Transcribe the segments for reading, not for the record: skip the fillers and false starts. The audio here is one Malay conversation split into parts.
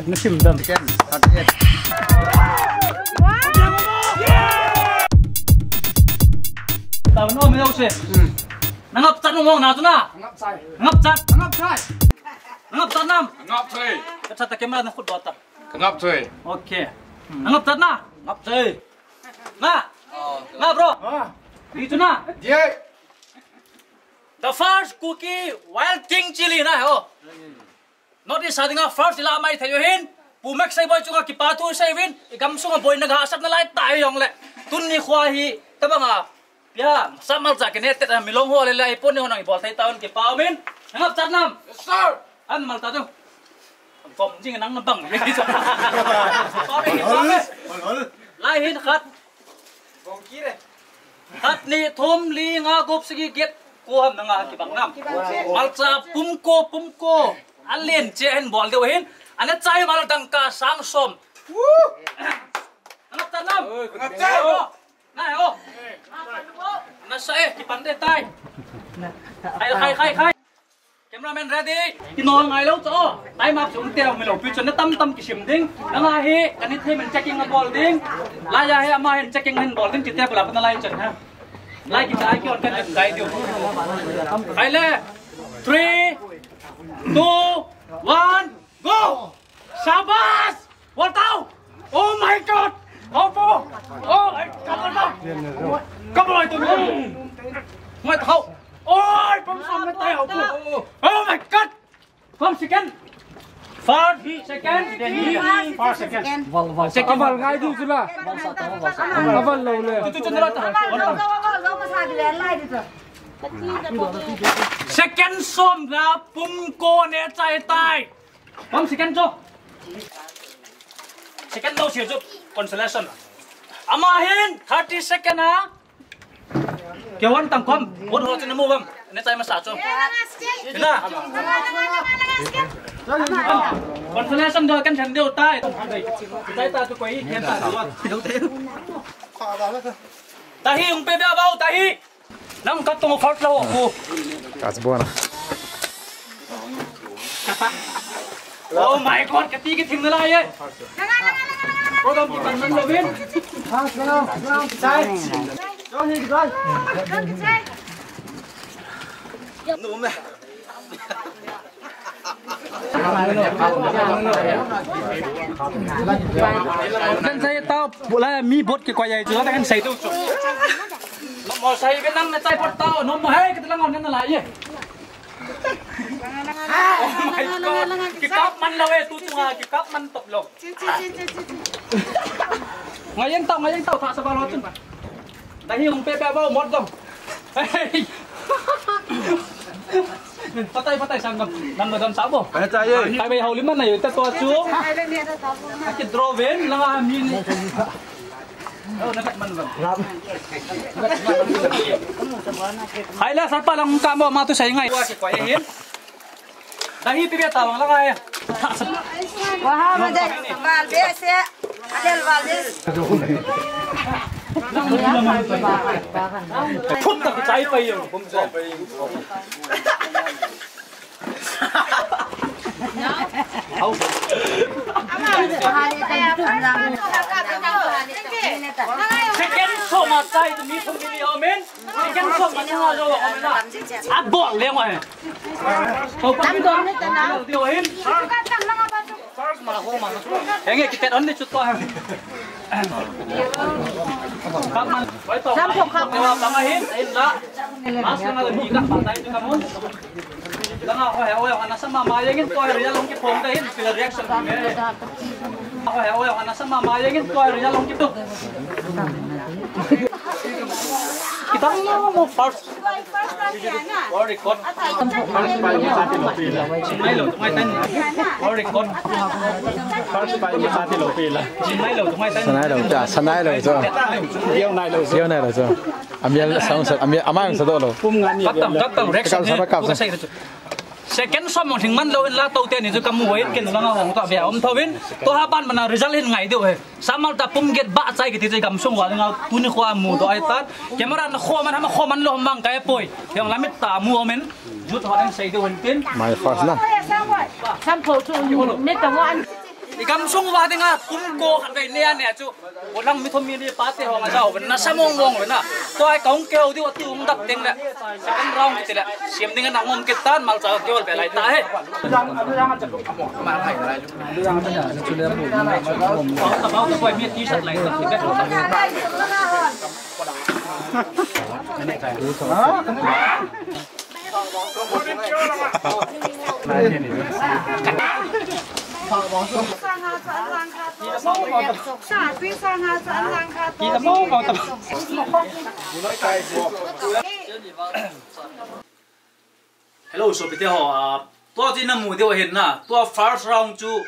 Nasim dam. Tao nó mới đâu xí. Ngập chặt mong nào chứ na? Ngập sai. Ngập chặt. Ngập sai. Ngập chặt nam. Ngập sai. Ngập chặt cái mana khut bata. Ngập sai. Okay. Ngập chặt na. Ngập sai. Na. Na bro. Đi chứ na. Yeah. The first cookie wild king chili na ho. Notice sa dinga first ila mai thayo hin. Pumek sai boy chunga ki patu sai win. Igam sunga boy naga asap na lai tai yong le. Tun ni khwa hi tabanga. Ya, samal sa kinetet na milong ho le lai pon ni honang ibol thai taon ki paumin. Ngap chat nam. Yes sir. An mal ta tu. Phom jing nang bang. Lai hin khat. Bom ki re. Khat ni thum li nga gop sigi get ko ham nga ki bang nam. Mal cha pumko. Alien che hen bol deu hin. Ana chai mal dang ka sang som. Ngap chat nam. Ngap chat. Này ô, nó sẽ chỉ bắn đề tay, khai, cameraman ready, thì nói ngay lâu cho, tay map xuống tiêu mình lột phía trên nó tâm cái sim đinh, nó ngay hi, cái này thì mình checking cái ball đinh, lại ra hay mà hình checking hình ball đinh chỉ tiêu là phần lại chân ha, lại kita ai kêu cái cái điều, khai lên, 3, 2, 1, go, sabas, ball tao, oh my god. Oh, come on, tụi mình. Ngoài thầu. Ôi, bấm xong cái tay hậu của. Oh my god. 5 second. 4 second. 4 second. Second vào ngay đi chứ là. Vào lâuเลย. Tôi nói ta. Second xôm là bung cô nè chạy tay. 5 second cho. Second đâu xỉu giúp consolation. Amahin 30 second ha. Kawan tangkom, buat hot ini mubam. Ini saya masak tu. Sudah. Consolation dah kan cendil tay. Tay ta tu koi, kian ta dua. Tahi umpe be abau tahi. Nam kat tu fault lau aku. Kas buana. Oh my god, ketiga tim nilai ye. Program kita menlobin. Sai. Cho đi rồi. Đúng này. Kan saya tahu pula mi bot ke kuaya itu kan saya tu. Mau saya benang na saya bot tahu, nom hai kita langon nan lai ye. Oh my god. Kikap man lawe tu tunga, kikap man top lo. Ngayang tahu tak sabar hotun. Dahi umpe pe bau mod dong. Hey. Patay sanggap. Nan madam sabo. Patay ye. Tay bay hau liman na yun ta to chu. Aki droven lang amin. Oh nakat man bang. Hai la sarpa lang kamo ma tu sai ngai. Wa ki kwai hin. Dahi pe tawang lang ay. Wah, macam Valdes ya. Adel Valdes. Phun ta cái trái bay rồi, phun trái bay. Không. Second so mà trái thì mi không đi ao men. Second so mà nó rồi ao men à. Áp bọn liền rồi. Tám đòn đấy nào. Điều hin. Henge kita on ni chuto ha. Kaman, Sampok kap. Pamahin, la. Mas nga lagi ka patay tu kamu. Lang ako ana sa mamayangin ko ay long ki phone dahin sila reaction me. Ako ana sa mamayangin ko ay long ki to. Kita mo first record. Mai lo tumai tan. Record. First by ni sa ti lo pi la. Mai lo tumai tan. Sanai lo cho. Yêu này lo cho. Amia sang sa amang sa do lo. Katang reaction. Second som mong thing man lo in la tau te ni ju kamu wait ken lang hong ta bia om thawin to ha ban mana result hin ngai deu he samal ta pum get ba chai ki ti gam song wa nga tu ni khwa mu do ai tan camera na kho man lo mang kai poi yang lamit ta mu omen jut ho dang sai deu hin tin my first na Sample tu net the one. đi cầm súng vào đi ngà cung cô khăn về nè chú một lần mi thôn mi đi party họ ngà giàu vẫn là sa mong mong vẫn là tôi cống kêu đi vào tiêu đập tiếng lệ second round gitu lệ xiêm dengan nak ngom kita mal cakap kêu về lại ta hết mau tu quay miết t-shirt lại tak kita Hello, so bây giờ tôi chỉ nằm ngủ theo hình na, tôi first round chú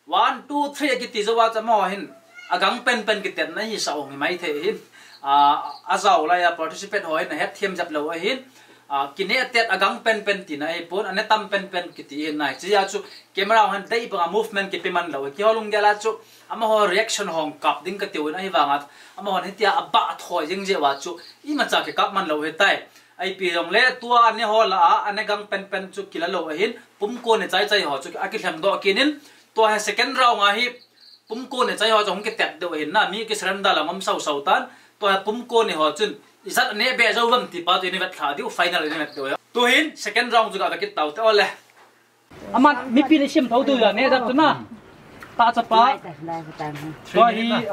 1, 2, 3 cái tí cho vào cho mò hình, gang pen cái tiền này sao người máy thế hình, giàu lại participate hỏi này hết thêm dập lâu hình, cái này tiết gang pen tí này bốn anh tâm pen cái tí hình này, chỉ là chú camera hắn đây bằng movement cái pen man lâu, cái họ lung ra là chú, họ reaction hong cặp đinh cái tiêu này vàng at, họ hết tiệt bạ thôi nhưng gì vậy chú, ý mà chắc cái cặp man lâu hết tay. Ai pi dong le tua ane ho la ane gang pen chu kilalo ahin pum ko ne chai ho chu akil ham do kinin tua ha second round a hi pum ko ne chai ho jong ke tet do hin na mi ke sram da la ngom sau tan tua pum ko ne ho chun isat ne be zo wam ti pa tu ni vat kha diu final ni vet do tu hin second round chu ga ke tau te ole aman mi pi ne sim thau tu la ne dap tu na ta cha pa to hi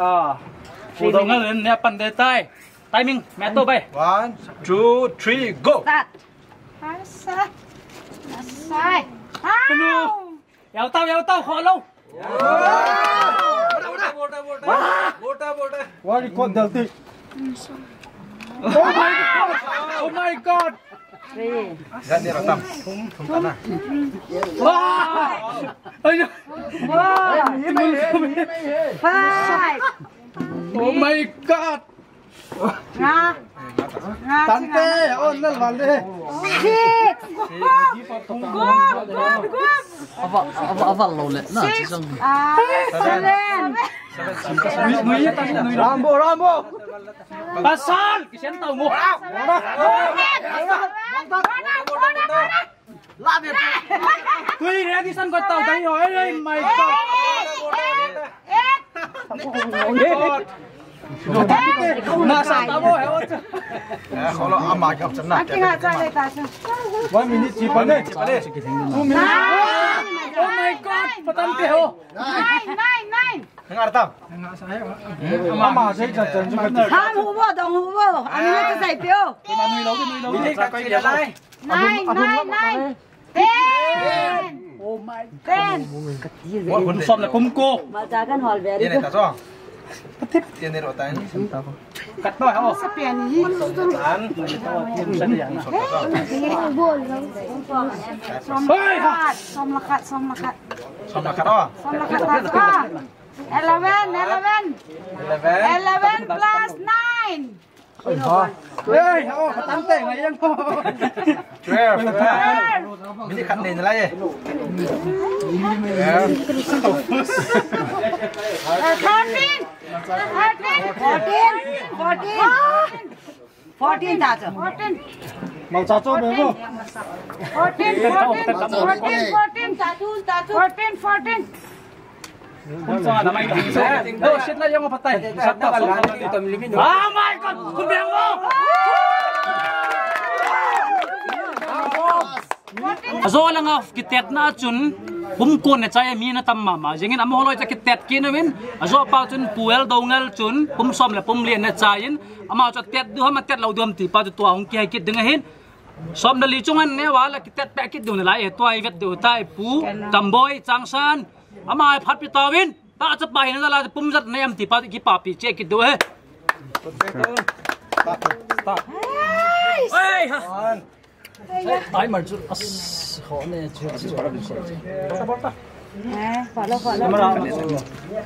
fu dong ngal ne pan de tai timing mẹ tôi bay 1, 2, 3, go. Sai. Kéo tao khó lâu. What you call that thing? Oh my god. Jangan dia ratam. Tanah. Oh my god. Tante, on nal valde. Apa lâu lệ na chỉ xong. Rambo. Pasal, kisian tahu ngô. Làm việc. Quy ra đi săn con tàu thấy hỏi đây mày. Nasa tamo hai ot. Kalau amak ab sana. Aki nga chale ta cha. 1 minute chipane. 2 minute. Oh my god, patan pe ho. Nine. Dengar tam. Ama saya jangan juga. Ham hu bo dong hu bo. Ani na sai pyo. Nuôi lâu. Ini kakak dia lai. Nine. 10. Oh my. 10. Buat pun Som là pum cô. Mà cha kan hol very Ini tak so. Dia ni rotan. Cắt đôi hả? sa pian hi. Som lakat. Sama karo. Som lakat ta. 11 plus 9. Hey, oh, tante ngayon po. 12. Bili kan din nila eh. 14 ta cha. 14. Mau chacho bebo. 14 14. Kung saan na may oh shit na yung mapatay. Oh my god! Kumbiang mo! Azo lang nga kitet na chun bumkon na chaya mi na tamma ma jingin amo holoy ta kitet kinawin azo pa chun puel dongal chun pumsom la pumlien na chayin ama cha tet du ma tet lo dum ti pa tu hong ki kit dingahin som na li chungan ne wala kitet pa kit du na lai to ai vet du tai pu tamboi changsan ama ai phat pi tawin ta cha pai na la pum zat na yam ti pa ki pa pi che kit du he hey ai mà chút khó này chưa follow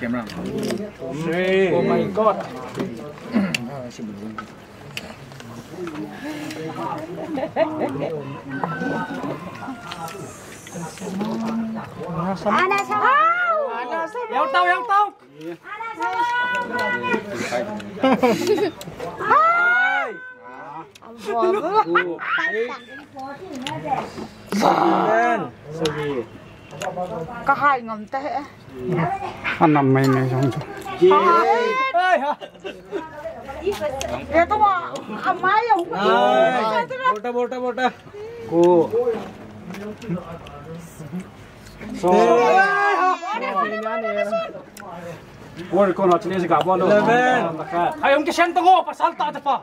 Camera. oh my god Ana sao Kéo tao Kahai ngam te. Anh nằm mày này xong. Ơi hả? Ya to amai yo. Bota. Cô. Ôi con họ chỉ nên gặp bọn nó. Hai ông cái sen tông ô, pasal tak apa.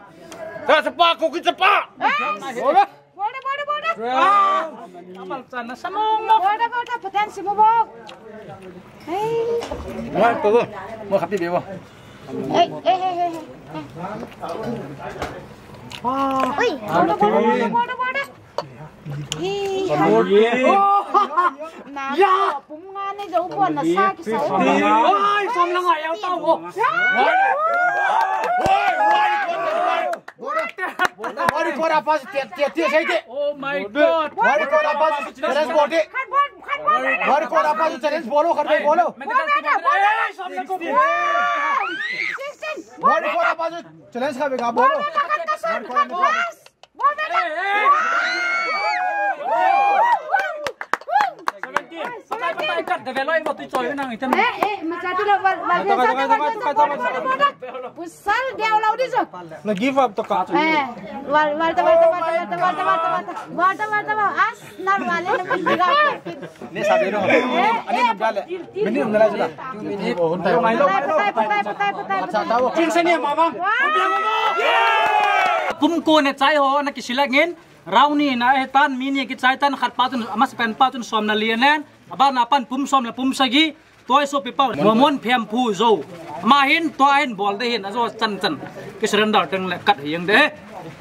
Tak sepak aku kita sepak. Boda. Amal sana samong mo. Boda potensi mo bok. Hey. Rồi, cô. Mua khắp đi bia vô. Hey. Oi, boda. Nah, pumungan ni jauh pun na sakit sa ulo. Ôi, xong là ngại eo tao ô. Wari ko apa tiap saya je. Oh my god. Wari ko apa challenge body. Wari ko apa challenge bolo kar mein bolo. Eh, xong là cô. Wari ko apa challenge kar mein bolo. Patay kat de velo mo tuy choy nang item. Macam tu lah, pusal dia ulau di so. Na give up to ka. Warta. As nar wale na magbiga. Ni sabi no. Ani nagdala. Bini nagdala sila. Patay. Kinsa niya mama. Pumko ne chai ho na kisilagin. Rauni na etan mini ki chai tan khat patun amas pen patun som na lianen. Aba na pan pum som la pum sagi. Toy so pipa momon phem phu zo. Ma hin toin bol de hin azo chan. Ki surrender teng le kat hiang de.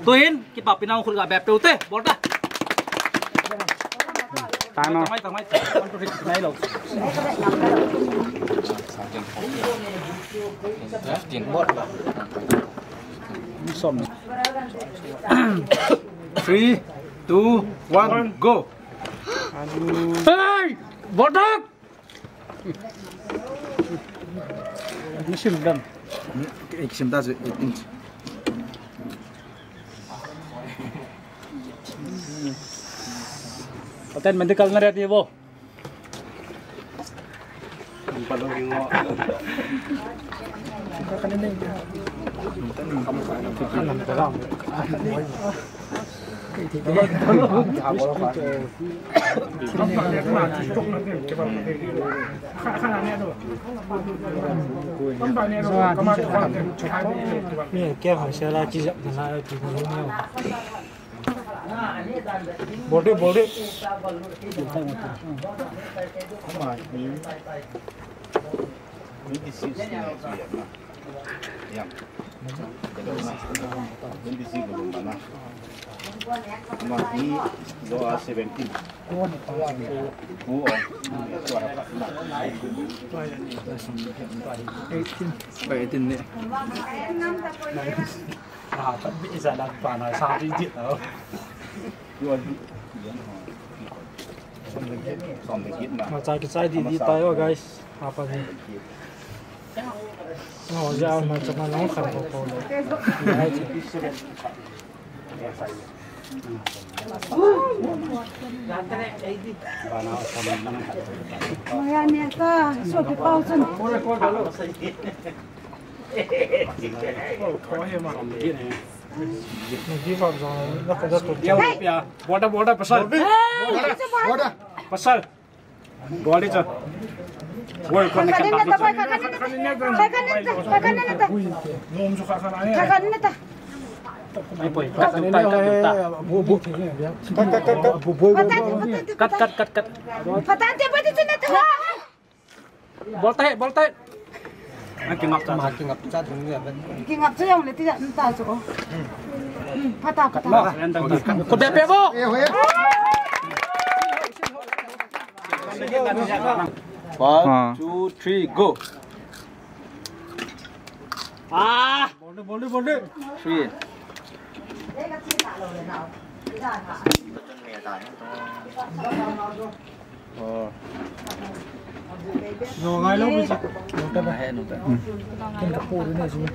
To hin ki pa pinau khul ga bep tu te bol ta. Tai no. Tang mai. Nai lo. Som. 3, 2, 1, go. Hey! Bodak! Mission done. Eksim ta 8 inch. Paten medical na ready bo. Mẹ kéo hỏi xe la chỉ dặm thì lại thì không nhiều. Bố đi. Mati doa 17. Tin nè. Vẫn bị giả đặt toàn là sao đi diện đâu. Mà trái đi tay rồi guys. Apa nih? Oh, jauh macam mana kan kau Maya ni ka, so pipau sun. Lagi faham jangan nak kerja tu. Ya, border pasal. Border. Pasal. Boleh je. Work on the Boltai. Kingap sayang le tidak entah tu. Patah. Kau DP bo. 1, 2, 3, go. Boleh. 3. Rồi ngay lúc bây giờ. Cái cặp cô đấy này xuống.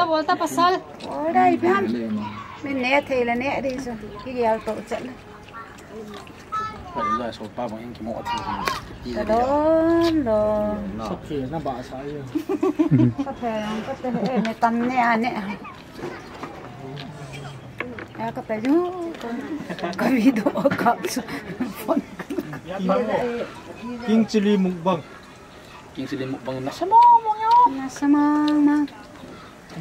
Volta pasal. Ora ipam. Mình né thì là né đi rồi. Cái gheo tổ trận. Phải là số ba bằng cái mỏ thì Cái đó rồi. Sắp thì nó bả sai rồi. Có thể này tầm nè nè. Có phải chứ có video có King chili mukbang. King chili mukbang na sama mà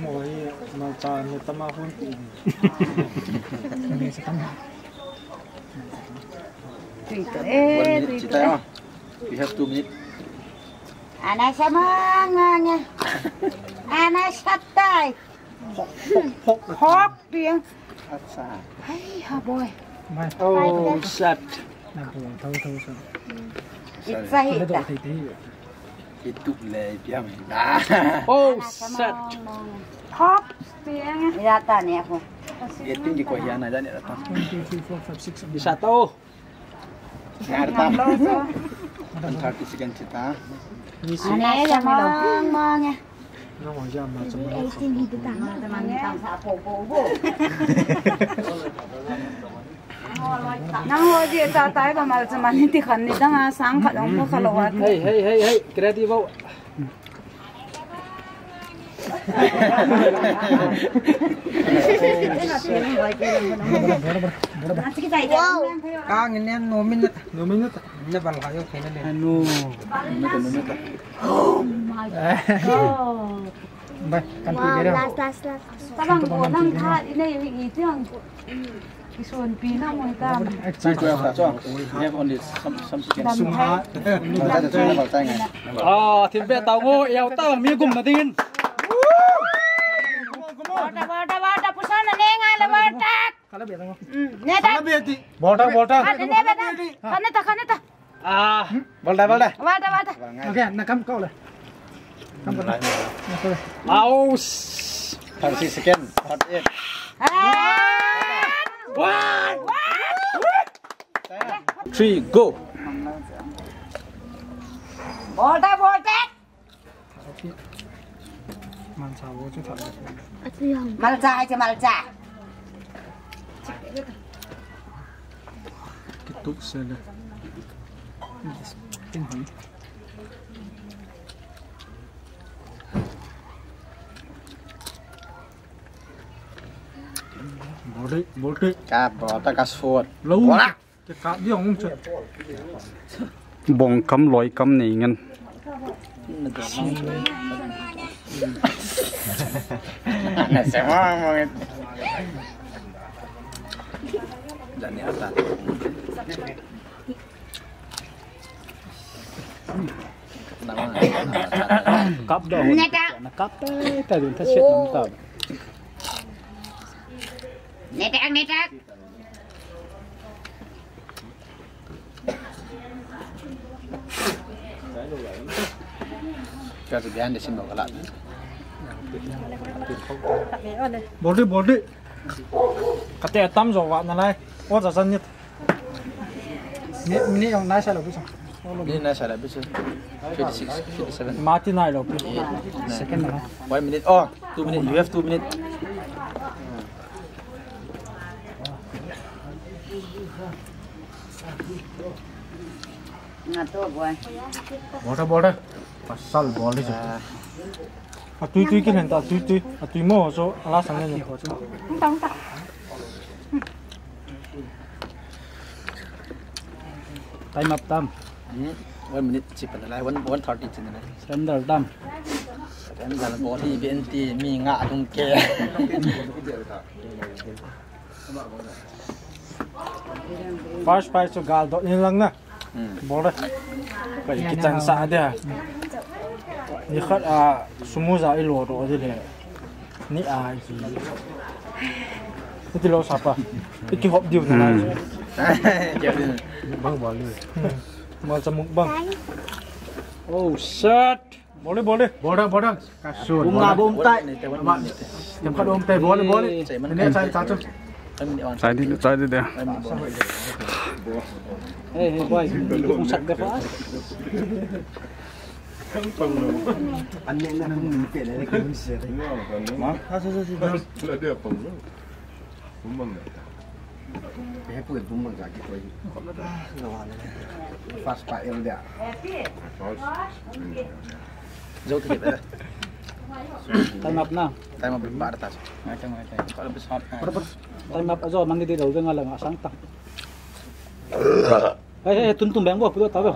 Mọi mà cha người ta mà không tìm. tùy tùy We have 2 minutes. Ana sama nha. Ana satay. Hop tiếng. Hay hả boy. Mai. Oh, shit. Nam tôi thâu sao. Ít dây Cái độ ta. thì tí. Itu le piam. Oh, set. Hop tiếng. Ra ta nè không. Itu di ko hiana dan ya ta. 1, 2, 3, 4, 5, 6, 7. Di satu. Ngarta. 30 second cita. Ana sama nha. Nó ngoài ra mà chấm. Nang ho ji ta tai ba mal chaman ti khan ni danga sang khat ong mo khalowa. Hey, creative wow. Ka nginen no minute. No minute. Ne bal hayo kene le. Anu. Minute. Baik, kan pilih dah. Ta bang ko nang tha nei hi tiang. Ki suan pi na mo ta. Sai ko ya cho. We have only some second. Sungha. Kita tu nak baca ngai. Thiên vệ tàu ngô eo tao mi cùng là tin. Bata pusan ne ngai la bata. Kalau biar tengok. Ne ta. Bolta. Ne bata. Khana ta. Balda. Bata. Okey, nak kam kau lah. Kam kau. Aus. 30 second. 48. One. 3 go. Bata. Man sawo chứ thật. Malca chứ malca. Cái túc xe đây. Kinh hồn. Bỏ đi. Ka bota ka suot. Lâu. Cái cá đi ông chơi. Bong cắm lối cắm này ngân. Semua mau. Dan ya ta. Cắp đâu. Nó cắp đấy. Tại vì thất shit lắm tao. Nè trắc. Ka tu bian di sini mau kalah. Bỏ đi. Cái tay tắm rồi vợ này. Ôi giờ dân nhất. Ni ông nãy sao là biết sao? Ini nak salah betul. 56, 57. Mati này là biết. Second là. 1 minute. Oh, 2 minute. You have 2 minutes. Ngatur boy. Bỏ đây. Pasal bỏ đi rồi. À tuy cái hiện tại tuy. À tuy mua số lá sang lên rồi. Không ta. Time up tam. 1 minute cepat lah. 1:30 cina lah. Surrender tam. Kan dalam body BNT mi ngak tung ke. First price cho gal đó như lăng nè. Bỏ đây. Vậy cái chân xa đây à. Ni khát sumu za ilo rồi đi đây. Ni gì. Itu lo siapa? Itu hop dia nak. Jadi Bang boleh. Macam mukbang. Oh shit. Boleh. Bodoh. Kasut. Bunga bom tai. Tempat om teh boleh. Ini saya satu. Sai đi đây. Hey boy, cũng sạch cái phá. anh nhận ra mình phải lấy cái gì đấy. Mà. Bumbang. Kaya po yung bumang sa kita. Fast pa il dia. Jauh tu kita. Time up na. Tayo mababa atas. Kalau besar. Time up aja mandi di daw nga lang asang tak. Tuntung bang bo pulo tawo.